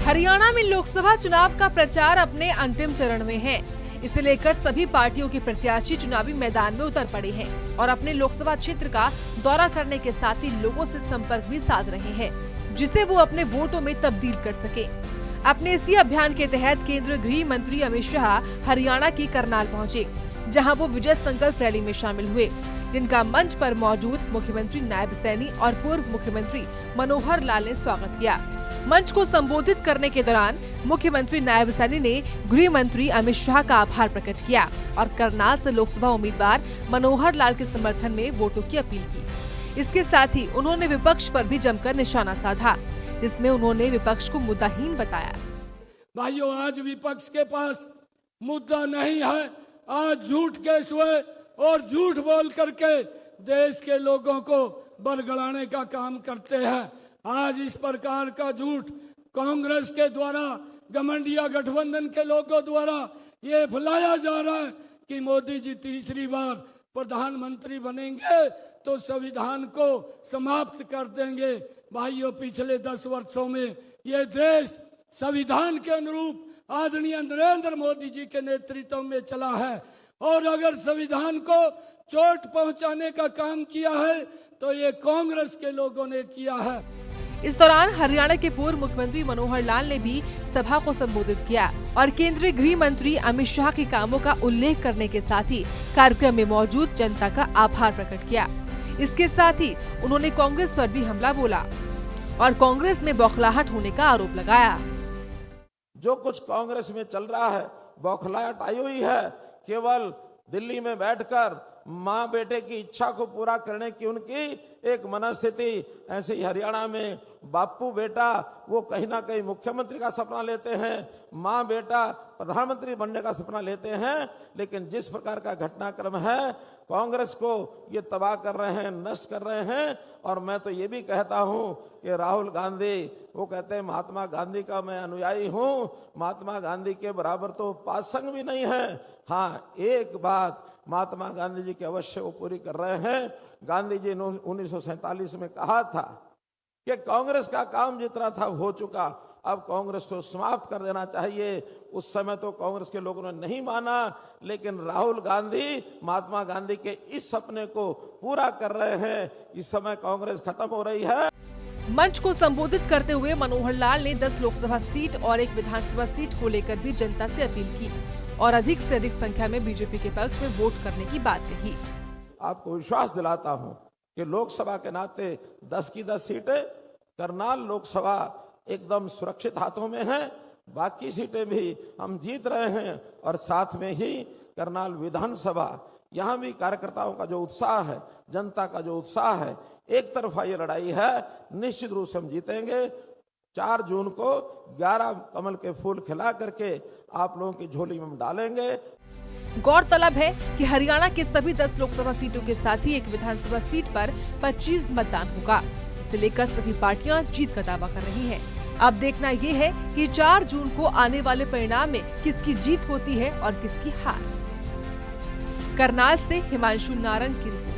हरियाणा में लोकसभा चुनाव का प्रचार अपने अंतिम चरण में है। इसे लेकर सभी पार्टियों के प्रत्याशी चुनावी मैदान में उतर पड़े हैं और अपने लोकसभा क्षेत्र का दौरा करने के साथ ही लोगों से संपर्क भी साध रहे हैं, जिसे वो अपने वोटों में तब्दील कर सके। अपने इसी अभियान के तहत केंद्रीय गृह मंत्री अमित शाह हरियाणा की करनाल पहुँचे, जहाँ वो विजय संकल्प रैली में शामिल हुए, जिनका मंच पर मौजूद मुख्यमंत्री नायब सैनी और पूर्व मुख्यमंत्री मनोहर लाल ने स्वागत किया। मंच को संबोधित करने के दौरान मुख्यमंत्री नायब सैनी ने गृह मंत्री अमित शाह का आभार प्रकट किया और करनाल से लोकसभा उम्मीदवार मनोहर लाल के समर्थन में वोटों की अपील की। इसके साथ ही उन्होंने विपक्ष पर भी जमकर निशाना साधा, जिसमें उन्होंने विपक्ष को मुद्दाहीन बताया। भाइयों, आज विपक्ष के पास मुद्दा नहीं है। आज झूठ केस हुए और झूठ बोल करके देश के लोगों को बरगलाने का काम करते हैं। आज इस प्रकार का झूठ कांग्रेस के द्वारा, घमंडिया गठबंधन के लोगों द्वारा ये फैलाया जा रहा है कि मोदी जी तीसरी बार प्रधानमंत्री बनेंगे तो संविधान को समाप्त कर देंगे। भाइयों, पिछले 10 वर्षों में ये देश संविधान के अनुरूप आदरणीय नरेंद्र मोदी जी के नेतृत्व में चला है और अगर संविधान को चोट पहुंचाने का काम किया है तो ये कांग्रेस के लोगों ने किया है। इस दौरान हरियाणा के पूर्व मुख्यमंत्री मनोहर लाल ने भी सभा को संबोधित किया और केंद्रीय गृह मंत्री अमित शाह के कामों का उल्लेख करने के साथ ही कार्यक्रम में मौजूद जनता का आभार प्रकट किया। इसके साथ ही उन्होंने कांग्रेस पर भी हमला बोला और कांग्रेस में बौखलाहट होने का आरोप लगाया। जो कुछ कांग्रेस में चल रहा है बौखलाहट आई हुई है। केवल दिल्ली में बैठकर माँ बेटे की इच्छा को पूरा करने की उनकी एक मनस्थिति, ऐसे ही हरियाणा में बापू बेटा वो कहीं ना कहीं मुख्यमंत्री का सपना लेते हैं, माँ बेटा प्रधानमंत्री बनने का सपना लेते हैं। लेकिन जिस प्रकार का घटनाक्रम है कांग्रेस को ये तबाह कर रहे हैं, नष्ट कर रहे हैं। और मैं तो ये भी कहता हूँ कि राहुल गांधी वो कहते हैं महात्मा गांधी का मैं अनुयायी हूँ, महात्मा गांधी के बराबर तो पासंग भी नहीं है। हाँ, एक बात महात्मा गांधी जी की अवश्य वो पूरी कर रहे हैं। गांधी जी ने 1947 में कहा था कि कांग्रेस का काम जितना था हो चुका, अब कांग्रेस को समाप्त कर देना चाहिए। उस समय तो कांग्रेस के लोगों ने नहीं माना, लेकिन राहुल गांधी महात्मा गांधी के इस सपने को पूरा कर रहे हैं। इस समय कांग्रेस खत्म हो रही है। मंच को संबोधित करते हुए मनोहर लाल ने 10 लोकसभा सीट और 1 विधानसभा सीट को लेकर भी जनता से अपील की और अधिक से अधिक संख्या में बीजेपी के पक्ष में वोट करने की बात कही। आपको विश्वास दिलाता हूं कि लोकसभा के नाते 10 की 10 सीटें करनाल लोकसभा एकदम सुरक्षित हाथों में है। बाकी सीटें भी हम जीत रहे हैं और साथ में ही करनाल विधानसभा, यहाँ भी कार्यकर्ताओं का जो उत्साह है, जनता का जो उत्साह है, एक तरफा ये लड़ाई है, निश्चित रूप से हम जीतेंगे। 4 जून को 11 कमल के फूल खिला करके आप लोगों की झोली में डालेंगे। गौरतलब है कि हरियाणा के सभी 10 लोकसभा सीटों के साथ ही 1 विधानसभा सीट पर 25 मतदान होगा, जिसे लेकर सभी पार्टियां जीत का दावा कर रही हैं। अब देखना ये है कि 4 जून को आने वाले परिणाम में किसकी जीत होती है और किसकी हार। करनाल से हिमांशु नारंग की रिपोर्ट।